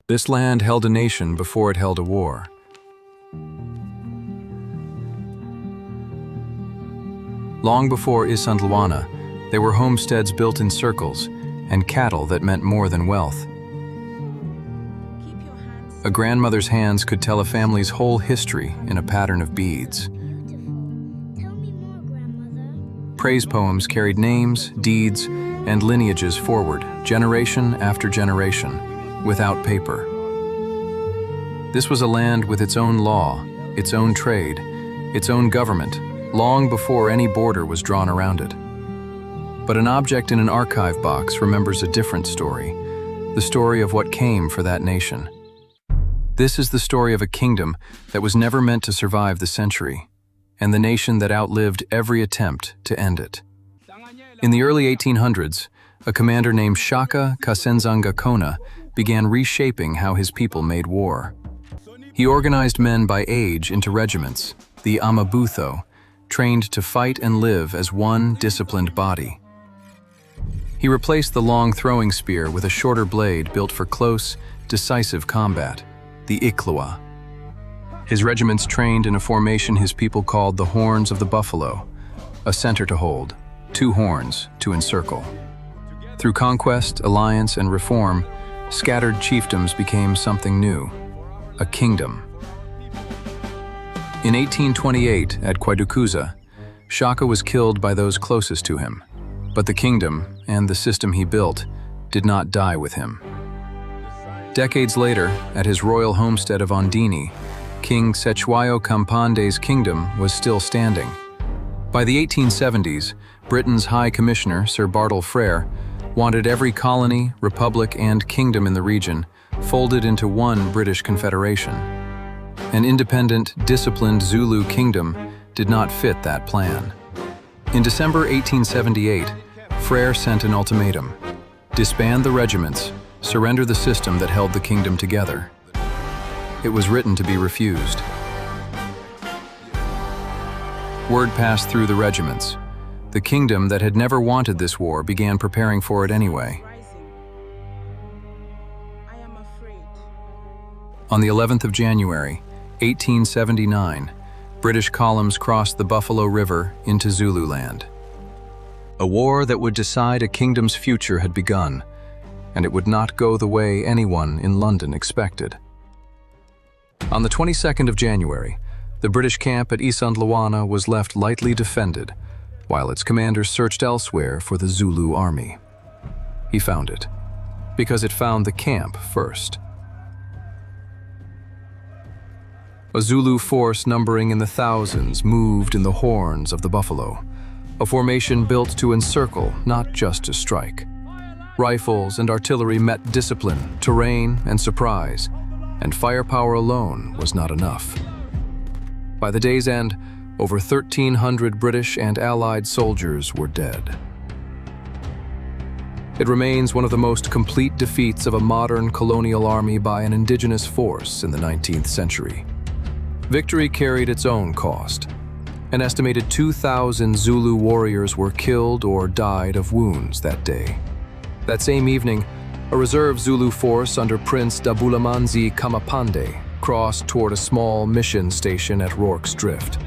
This land held a nation before it held a war. Long before Isandlwana, there were homesteads built in circles and cattle that meant more than wealth. A grandmother's hands could tell a family's whole history in a pattern of beads. Tell me more, grandmother. Praise poems carried names, deeds, and lineages forward, generation after generation, without paper. This was a land with its own law, its own trade, its own government, long before any border was drawn around it. But an object in an archive box remembers a different story, the story of what came for that nation. This is the story of a kingdom that was never meant to survive the century, and the nation that outlived every attempt to end it. In the early 1800s, a commander named Shaka Kona began reshaping how his people made war. He organized men by age into regiments, the Amabutho, trained to fight and live as one disciplined body. He replaced the long throwing spear with a shorter blade built for close, decisive combat, the Ikluwa. His regiments trained in a formation his people called the Horns of the Buffalo, a center to hold, two horns to encircle. Through conquest, alliance, and reform, scattered chiefdoms became something new, a kingdom. In 1828, at Kwadukuza, Shaka was killed by those closest to him, but the kingdom, and the system he built, did not die with him. Decades later, at his royal homestead of Ondini, King Cetshwayo Kampande's kingdom was still standing. By the 1870s, Britain's High Commissioner, Sir Bartle Frere, wanted every colony, republic, and kingdom in the region folded into one British Confederation. An independent, disciplined Zulu kingdom did not fit that plan. In December 1878, Frere sent an ultimatum: disband the regiments, surrender the system that held the kingdom together. It was written to be refused. Word passed through the regiments. The kingdom that had never wanted this war began preparing for it anyway. I am afraid. On the 11th of January, 1879, British columns crossed the Buffalo River into Zululand. A war that would decide a kingdom's future had begun, and it would not go the way anyone in London expected. On the 22nd of January, the British camp at Isandlwana was left lightly defended, while its commander searched elsewhere for the Zulu army. He found it, because it found the camp first. A Zulu force numbering in the thousands moved in the horns of the buffalo, a formation built to encircle, not just to strike. Rifles and artillery met discipline, terrain, and surprise, and firepower alone was not enough. By the day's end, over 1,300 British and Allied soldiers were dead. It remains one of the most complete defeats of a modern colonial army by an indigenous force in the 19th century. Victory carried its own cost. An estimated 2,000 Zulu warriors were killed or died of wounds that day. That same evening, a reserve Zulu force under Prince Dabulamanzi Kamapande crossed toward a small mission station at Rorke's Drift.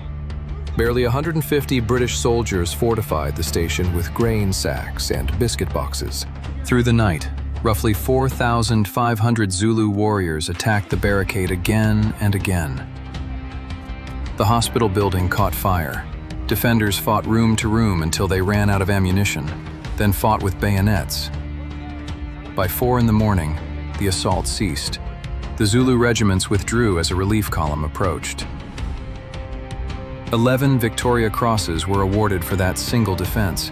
Barely 150 British soldiers fortified the station with grain sacks and biscuit boxes. Through the night, roughly 4,500 Zulu warriors attacked the barricade again and again. The hospital building caught fire. Defenders fought room to room until they ran out of ammunition, then fought with bayonets. By 4 in the morning, the assault ceased. The Zulu regiments withdrew as a relief column approached. 11 Victoria Crosses were awarded for that single defense,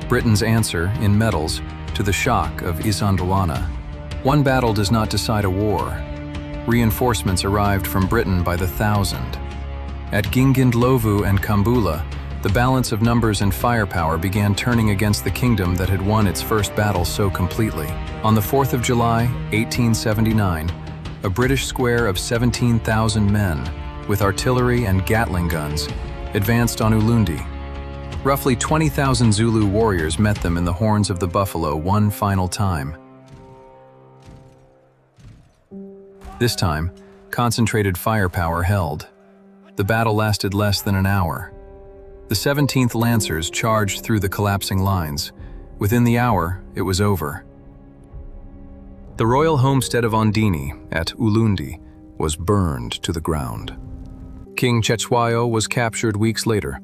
Britain's answer, in medals, to the shock of Isandlwana. One battle does not decide a war. Reinforcements arrived from Britain by the thousand. At Gingindlovu and Kambula, the balance of numbers and firepower began turning against the kingdom that had won its first battle so completely. On the 4th of July, 1879, a British square of 17,000 men, with artillery and Gatling guns, advanced on Ulundi. Roughly 20,000 Zulu warriors met them in the horns of the buffalo one final time. This time, concentrated firepower held. The battle lasted less than an hour. The 17th Lancers charged through the collapsing lines. Within the hour, it was over. The royal homestead of Ondini at Ulundi was burned to the ground. King Cetshwayo was captured weeks later,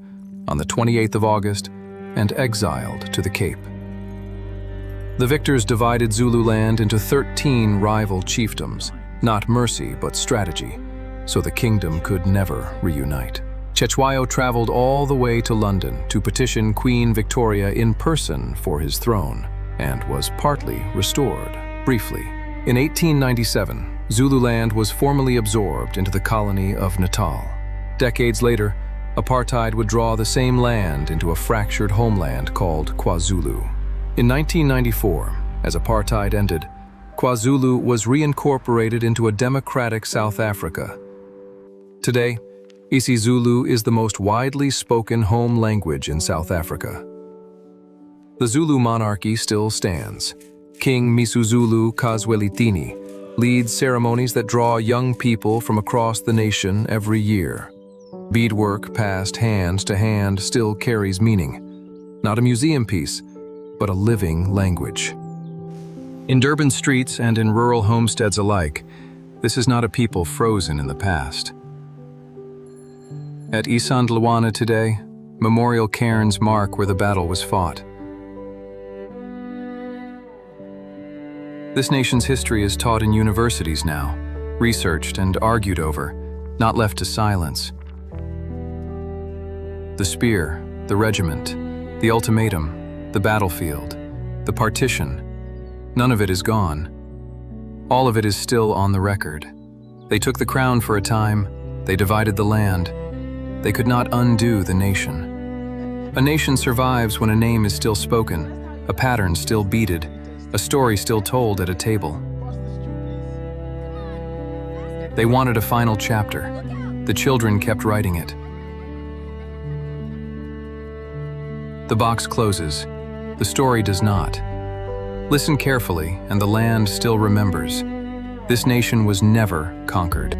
on the 28th of August, and exiled to the Cape. The victors divided Zululand into 13 rival chiefdoms, not mercy but strategy, so the kingdom could never reunite. Cetshwayo traveled all the way to London to petition Queen Victoria in person for his throne, and was partly restored, briefly. In 1897, Zululand was formally absorbed into the colony of Natal. Decades later, apartheid would draw the same land into a fractured homeland called KwaZulu. In 1994, as apartheid ended, KwaZulu was reincorporated into a democratic South Africa. Today, isiZulu is the most widely spoken home language in South Africa. The Zulu monarchy still stands. King Misuzulu Kazwelithini leads ceremonies that draw young people from across the nation every year. Beadwork passed hand to hand still carries meaning. Not a museum piece, but a living language. In Durban streets and in rural homesteads alike, this is not a people frozen in the past. At Isandlwana today, memorial cairns mark where the battle was fought. This nation's history is taught in universities now, researched and argued over, not left to silence. The spear, the regiment, the ultimatum, the battlefield, the partition, none of it is gone. All of it is still on the record. They took the crown for a time, they divided the land. They could not undo the nation. A nation survives when a name is still spoken, a pattern still beaded, a story still told at a table. They wanted a final chapter. The children kept writing it. The box closes. The story does not. Listen carefully, and the land still remembers. This nation was never conquered.